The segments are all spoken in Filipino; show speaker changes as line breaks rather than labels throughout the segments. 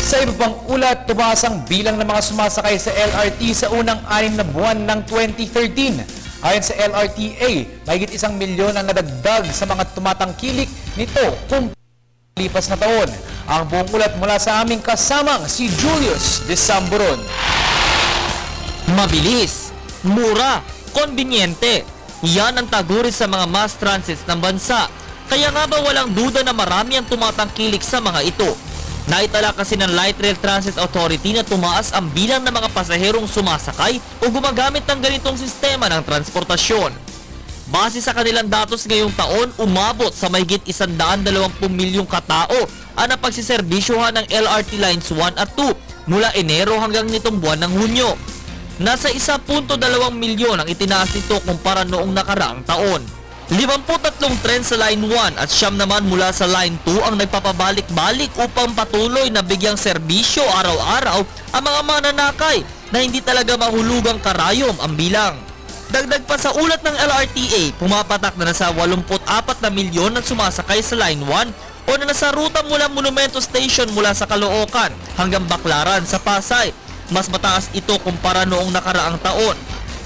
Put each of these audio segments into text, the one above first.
Sa iba pang ulat, tumaas ang bilang ng mga sumasakay sa LRT sa unang 6 na buwan ng 2013. Ayon sa LRTA, mahigit 1 milyon ang nadagdag sa mga tumatangkilik nito kung lipas na taon. Ang buong ulat mula sa aming kasamang si Julius Desamburon.
Mabilis, mura, konbinyente. Yan ang taguri sa mga mass transits ng bansa. Kaya nga ba walang duda na marami ang tumatangkilik sa mga ito? Naitala kasi ng Light Rail Transit Authority na tumaas ang bilang ng mga pasaherong sumasakay o gumagamit ng ganitong sistema ng transportasyon. Base sa kanilang datos ngayong taon, umabot sa mahigit 120 milyong katao ang napagsiserbisyuhan ng LRT Lines 1 at 2 mula Enero hanggang nitong buwan ng Hunyo. Nasa 1.2 milyon ang itinaas nito kumpara noong nakaraang taon. 53 tren sa Line 1 at 9 naman mula sa Line 2 ang nagpapabalik-balik upang patuloy na bigyang serbisyo araw-araw ang mga mananakay na hindi talaga mahulugang karayom ang bilang. Dagdag pa sa ulat ng LRTA, pumapatak na nasa 84 na milyon ang sumasakay sa Line 1 o na nasa ruta mula Monumento Station mula sa Caloocan hanggang Baclaran sa Pasay. Mas mataas ito kumpara noong nakaraang taon.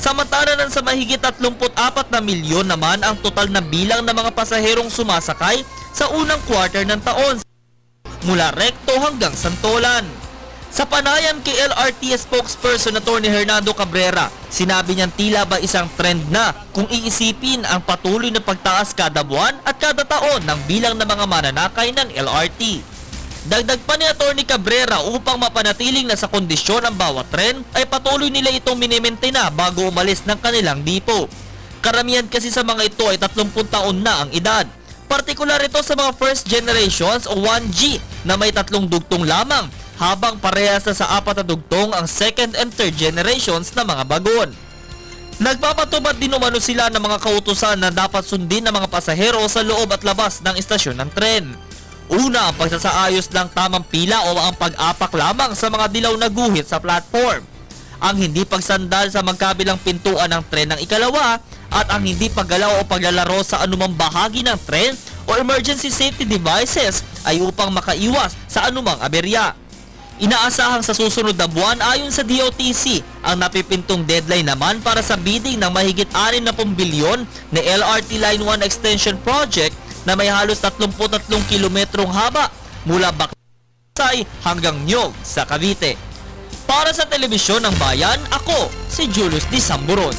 Samantalang sa mahigit 34 na milyon naman ang total na bilang ng mga pasaherong sumasakay sa unang quarter ng taon mula Recto hanggang Santolan. Sa panayam kay LRT spokesperson Atty. Hernando Cabrera, sinabi niyang tila ba isang trend na kung iisipin ang patuloy na pagtaas kada buwan at kada taon ng bilang ng mga mananakay ng LRT. Dagdag pa ni Atty. Cabrera, upang mapanatiling na sa kondisyon ang bawat tren ay patuloy nila itong minimentena bago umalis ng kanilang dipo. Karamihan kasi sa mga ito ay 30 taon na ang edad. Partikular ito sa mga first generations o 1G na may 3 dugtong lamang, habang parehas na sa 4 na dugtong ang second and third generations na mga bagon. Nagpapatupad din umano sila ng mga kautusan na dapat sundin ng mga pasahero sa loob at labas ng istasyon ng tren. Una, ang pagsasaayos ng tamang pila o ang pag-apak lamang sa mga dilaw na guhit sa platform. Ang hindi pagsandal sa magkabilang pintuan ng tren ng ikalawa at ang hindi paggalaw o paglalaro sa anumang bahagi ng tren o emergency safety devices ay upang makaiwas sa anumang aberya. Inaasahang sa susunod na buwan ayon sa DOTC, ang napipintong deadline naman para sa bidding ng mahigit 60 bilyon na LRT Line 1 Extension Project na may halos 33 kilometrong haba mula Baclaran hanggang Nyog sa Cavite. Para sa Telebisyon ng Bayan, ako si Julius Desamburon.